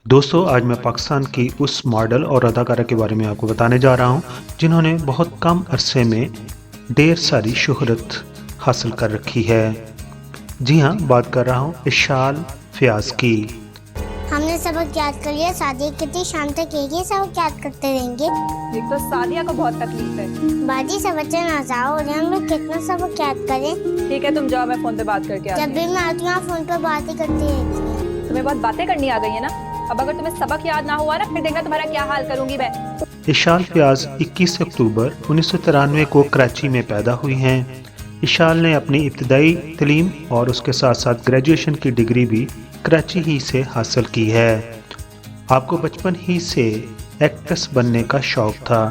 दोस्तों, आज मैं पाकिस्तान की उस मॉडल और अदाकारा के बारे में आपको बताने जा रहा हूं जिन्होंने बहुत कम अरसे में ढेर सारी शोहरत हासिल कर रखी है। जी हां, बात कर रहा हूं इशाल फयाज की। हमने सबक याद कर लिया। शादी कितनी शाम तक एक ही सबक याद करते रहेंगे। एक तो सादिया को बहुत तकलीफ है। बाजी सब बच्चे नाजा हो रहे हैं, हम लोग कितना सबक याद करें। ठीक है, तुम जाओ, मैं फोन पे बात करके आती जब भी मैं आती हूँ फोन पर बात ही करती रहती है। तुम्हें बहुत बातें करनी आ गई है ना। अब अगर तुम्हें सबक याद ना हुआ ना, फिर देखना तुम्हारा क्या हाल करूंगी मैं। इशाल फयाज 21 अक्टूबर 1993 को कराची में पैदा हुई हैं। इशाल ने अपनी इब्तदाई तालीम और उसके साथ साथ ग्रेजुएशन की डिग्री भी कराची ही से हासिल की है। आपको बचपन ही से एक्ट्रेस बनने का शौक था।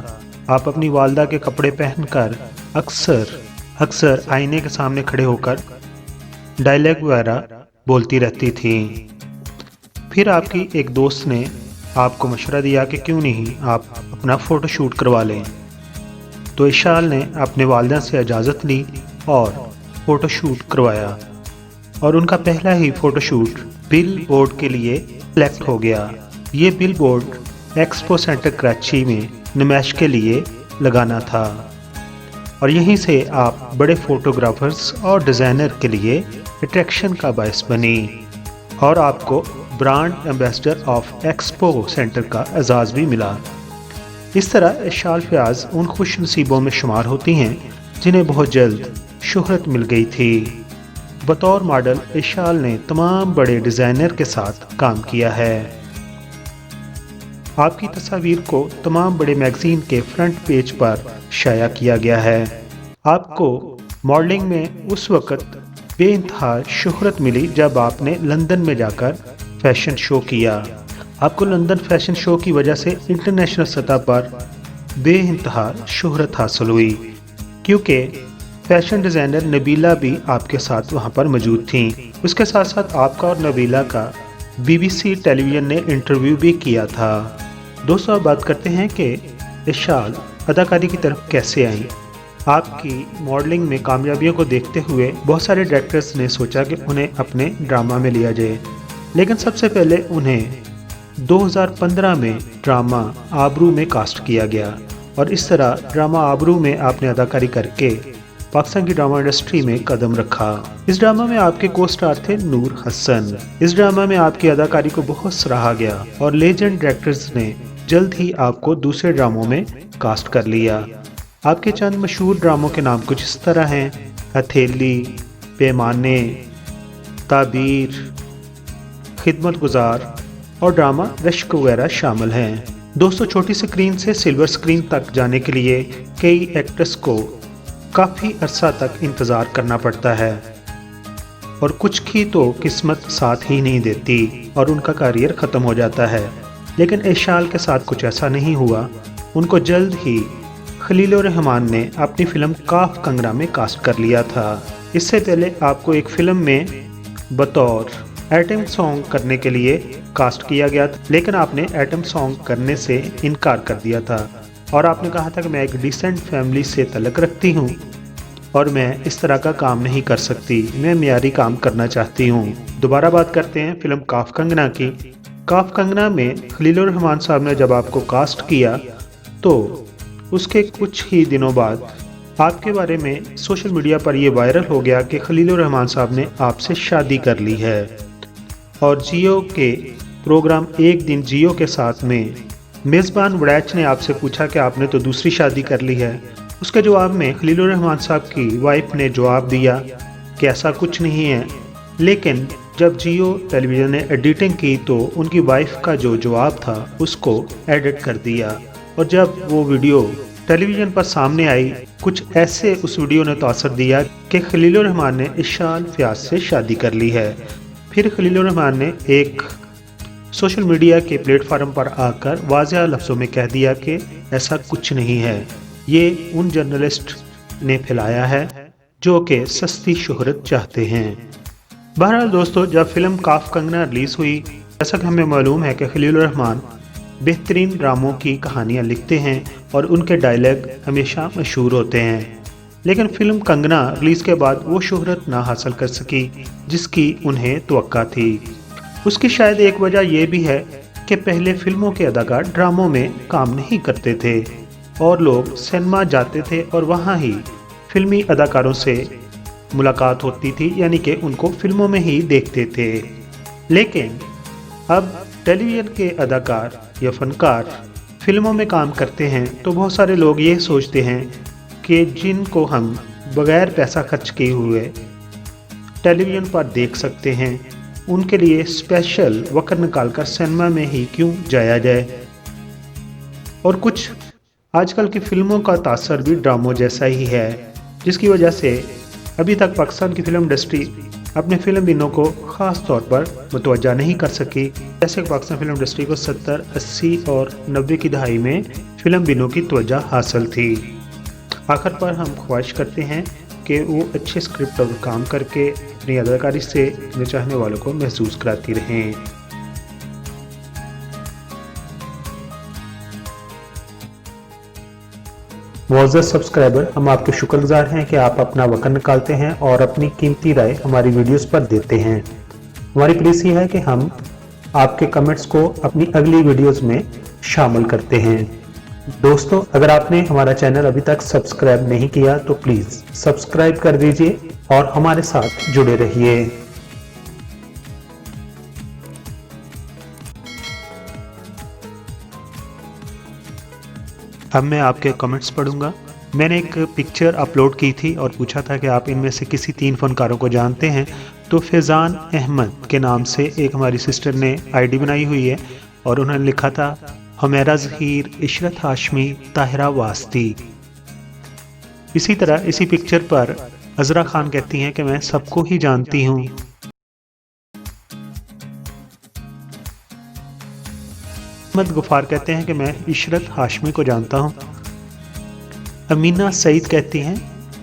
आप अपनी वालदा के कपड़े पहनकर अक्सर आईने के सामने खड़े होकर डायलॉग वगैरह बोलती रहती थी। फिर आपकी एक दोस्त ने आपको मशवरा दिया कि क्यों नहीं आप अपना फ़ोटो शूट करवा लें। तो इशाल ने अपने वालिदा से इजाज़त ली और फ़ोटो शूट करवाया और उनका पहला ही फ़ोटो शूट बिल बोर्ड के लिए सिलेक्ट हो गया। ये bill board expo centre Karachi में नुमाइश के लिए लगाना था और यहीं से आप बड़े फ़ोटोग्राफर्स और डिज़ाइनर के लिए अट्रैक्शन का बायस बनी और आपको brand ambassador of expo centre का एजाज़ भी मिला। इस तरह इशाल फयाज उन खुश नसीबों में शुमार होती हैं जिन्हें बहुत जल्द शोहरत मिल गई थी। बतौर मॉडल इशाल ने तमाम बड़े डिज़ाइनर के साथ काम किया है। आपकी तस्वीर को तमाम बड़े मैगज़ीन के फ्रंट पेज पर शाया किया गया है। आपको मॉडलिंग में उस वक़्त बेइंतहा शोहरत मिली जब आपने लंदन में जाकर फैशन शो किया। आपको लंदन फैशन शो की वजह से इंटरनेशनल सतह पर बेइंतहा शोहरत हासिल हुई क्योंकि फैशन डिज़ाइनर नबीला भी आपके साथ वहां पर मौजूद थी। उसके साथ साथ आपका और नबीला का BBC टेलीविज़न ने इंटरव्यू भी किया था। दोस्तों, अब बात करते हैं कि इशाल अदाकारी की तरफ कैसे आई। आपकी मॉडलिंग में कामयाबियों को देखते हुए बहुत सारे डायरेक्टर्स ने सोचा कि उन्हें अपने ड्रामा में लिया जाए, लेकिन सबसे पहले उन्हें 2015 में ड्रामा आबरू में कास्ट किया गया और इस तरह ड्रामा आबरू में आपने अदाकारी करके पाकिस्तान की ड्रामा इंडस्ट्री में कदम रखा। इस ड्रामा में आपके को स्टार थे नूर हसन। इस ड्रामा में आपकी अदाकारी को बहुत सराहा गया और लेजेंड डायरेक्टर्स ने जल्द ही आपको दूसरे ड्रामों में कास्ट कर लिया। आपके चंद मशहूर ड्रामों के नाम कुछ इस तरह हैं: हथेली, पैमाने, ताबीर, खिदमत गुजार और ड्रामा रश्क वगैरह शामिल हैं। दोस्तों, छोटी स्क्रीन से सिल्वर स्क्रीन तक जाने के लिए कई एक्ट्रेस को काफ़ी अरसा तक इंतज़ार करना पड़ता है और कुछ की तो किस्मत साथ ही नहीं देती और उनका करियर ख़त्म हो जाता है। लेकिन इशाल के साथ कुछ ऐसा नहीं हुआ। उनको जल्द ही खलीलुर रहमान ने अपनी फिल्म काफ कंगना में कास्ट कर लिया था। इससे पहले आपको एक फिल्म में बतौर एटम सॉन्ग करने के लिए कास्ट किया गया था, लेकिन आपने एटम सॉन्ग करने से इनकार कर दिया था और आपने कहा था कि मैं एक डिसेंट फैमिली से तल्लुक़ रखती हूँ और मैं इस तरह का काम नहीं कर सकती, मैं मियारी काम करना चाहती हूँ। दोबारा बात करते हैं फिल्म काफ कंगना की। काफ कंगना में खलीलुर रहमान साहब ने जब आपको कास्ट किया तो उसके कुछ ही दिनों बाद आपके बारे में सोशल मीडिया पर यह वायरल हो गया कि खलीलुर रहमान साहब ने आपसे शादी कर ली है और जियो के प्रोग्राम एक दिन जियो के साथ में मेज़बान वड़ैच ने आपसे पूछा कि आपने तो दूसरी शादी कर ली है। उसके जवाब में खलीलुर रहमान साहब की वाइफ ने जवाब दिया कि ऐसा कुछ नहीं है, लेकिन जब जियो टेलीविज़न ने एडिटिंग की तो उनकी वाइफ का जो जवाब था उसको एडिट कर दिया और जब वो वीडियो टेलीविज़न पर सामने आई, कुछ ऐसे उस वीडियो ने तासर दिया कि खलीलुर रहमान ने इशाल फयाज से शादी कर ली है। फिर खलीलुर रहमान ने एक सोशल मीडिया के प्लेटफार्म पर आकर वाज़ेह लफ्ज़ों में कह दिया कि ऐसा कुछ नहीं है, ये उन जर्नलिस्ट ने फैलाया है जो कि सस्ती शोहरत चाहते हैं। बहरहाल दोस्तों, जब फिल्म काफ कंगना रिलीज़ हुई, जैसा कि हमें मालूम है कि खलीलुर रहमान बेहतरीन ड्रामों की कहानियाँ लिखते हैं और उनके डायलॉग हमेशा मशहूर होते हैं। लेकिन फिल्म कंगना रिलीज के बाद वो शोहरत ना हासिल कर सकी जिसकी उन्हें तवक्का थी। उसकी शायद एक वजह यह भी है कि पहले फिल्मों के अदाकार ड्रामों में काम नहीं करते थे और लोग सिनेमा जाते थे और वहाँ ही फिल्मी अदाकारों से मुलाकात होती थी, यानी कि उनको फिल्मों में ही देखते थे। लेकिन अब टेलीविज़न के अदाकार या फनकार फिल्मों में काम करते हैं तो बहुत सारे लोग ये सोचते हैं कि जिनको हम बगैर पैसा खर्च किए हुए टेलीविज़न पर देख सकते हैं, उनके लिए स्पेशल वक्त निकालकर सिनेमा में ही क्यों जाया जाए। और कुछ आजकल की फिल्मों का तासर भी ड्रामों जैसा ही है, जिसकी वजह से अभी तक पाकिस्तान की फिल्म इंडस्ट्री अपने फिल्म बिनों को ख़ास तौर पर मुतवज्जा नहीं कर सकी। जैसे पाकिस्तान फिल्म इंडस्ट्री को 70, 80 और 90 की दहाई में फिल्म बिनों की तवज्जा हासिल थी। आखिर पर हम ख्वाहिश करते हैं कि वो अच्छे स्क्रिप्ट पर काम करके अपनी अदाकारी से अपने चाहने वालों को महसूस कराती रहें। मुअज़्ज़ज़ सब्सक्राइबर, हम आपके शुक्रगुजार हैं कि आप अपना वक्त निकालते हैं और अपनी कीमती राय हमारी वीडियोस पर देते हैं। हमारी प्लीज़ ये है कि हम आपके कमेंट्स को अपनी अगली वीडियोस में शामिल करते हैं। दोस्तों, अगर आपने हमारा चैनल अभी तक सब्सक्राइब नहीं किया तो प्लीज़ सब्सक्राइब कर दीजिए और हमारे साथ जुड़े रहिए। अब मैं आपके कमेंट्स पढ़ूंगा। मैंने एक पिक्चर अपलोड की थी और पूछा था कि आप इनमें से किसी 3 फनकारों को जानते हैं, तो फैज़ान अहमद के नाम से एक हमारी सिस्टर ने आईडी बनाई हुई है और उन्होंने लिखा था हुमैरा ज़हीर, इशरत हाशमी, ताहिरा वास्ती। इसी तरह इसी पिक्चर पर अज़रा खान कहती हैं कि मैं सबको ही जानती हूँ। अहमद गुफार कहते हैं कि मैं इशरत हाशमी को जानता हूँ। अमीना सईद कहती हैं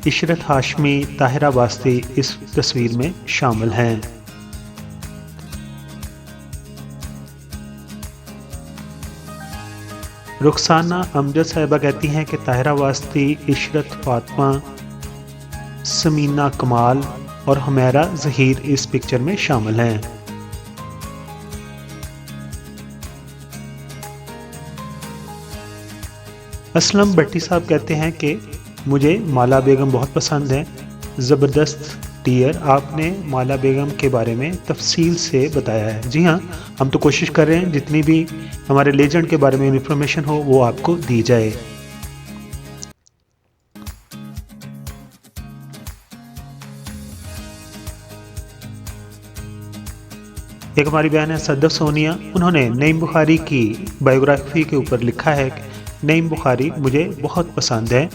इशरत हाशमी, ताहिरा वास्ती इस तस्वीर में शामिल हैं। रुखसाना अमजद साहिबा कहती हैं कि ताहिरा वास्ती, इशरत फातिमा, समीना कमाल और हुमैरा ज़हीर इस पिक्चर में शामिल हैं। असलम भट्टी साहब कहते हैं कि मुझे माला बेगम बहुत पसंद है। ज़बरदस्त डियर, आपने माला बेगम के बारे में तफसील से बताया है। जी हाँ, हम तो कोशिश कर रहे हैं जितनी भी हमारे लेजेंड के बारे में इंफॉर्मेशन हो वो आपको दी जाए। एक हमारी बहन है सदफ सोनिया, उन्होंने नईम बुखारी की बायोग्राफी के ऊपर लिखा है कि नईम बुखारी मुझे बहुत पसंद है।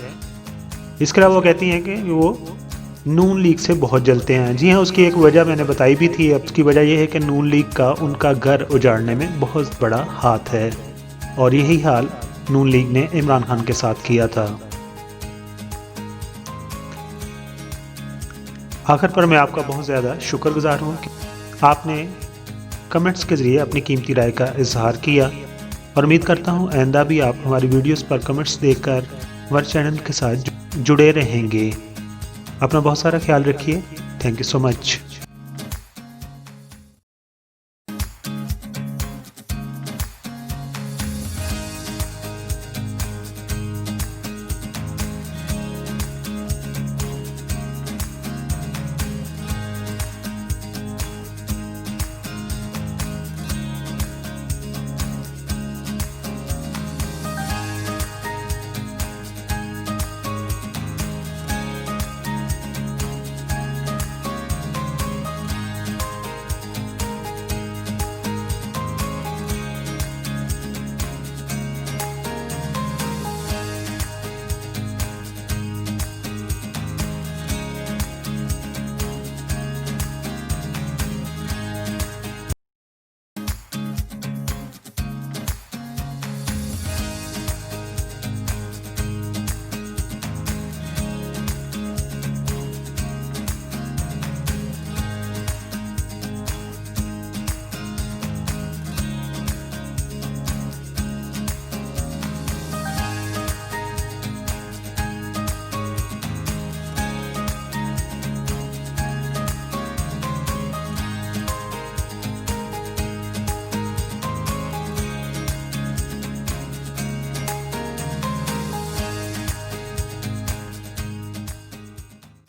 इसके अलावा वो कहती हैं कि वो नून लीग से बहुत जलते हैं। जी हाँ, उसकी एक वजह मैंने बताई भी थी। अब उसकी वजह यह है कि नून लीग का उनका घर उजाड़ने में बहुत बड़ा हाथ है और यही हाल नून लीग ने इमरान खान के साथ किया था। आखिर पर मैं आपका बहुत ज़्यादा शुक्रगुजार हूँ कि आपने कमेंट्स के ज़रिए अपनी कीमती राय का इजहार किया और उम्मीद करता हूँ आइंदा भी आप हमारी वीडियोस पर कमेंट्स देकर हमारे चैनल के साथ जुड़े रहेंगे। अपना बहुत सारा ख्याल रखिए। Thank you so much.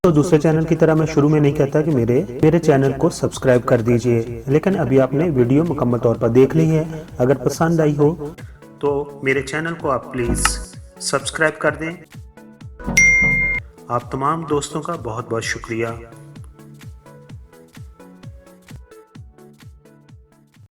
तो दूसरे चैनल की तरह मैं शुरू में नहीं कहता कि मेरे चैनल को सब्सक्राइब कर दीजिए, लेकिन अभी आपने वीडियो मुकम्मल तौर पर देख ली है। अगर पसंद आई हो तो मेरे चैनल को आप प्लीज़ सब्सक्राइब कर दें। आप तमाम दोस्तों का बहुत बहुत शुक्रिया।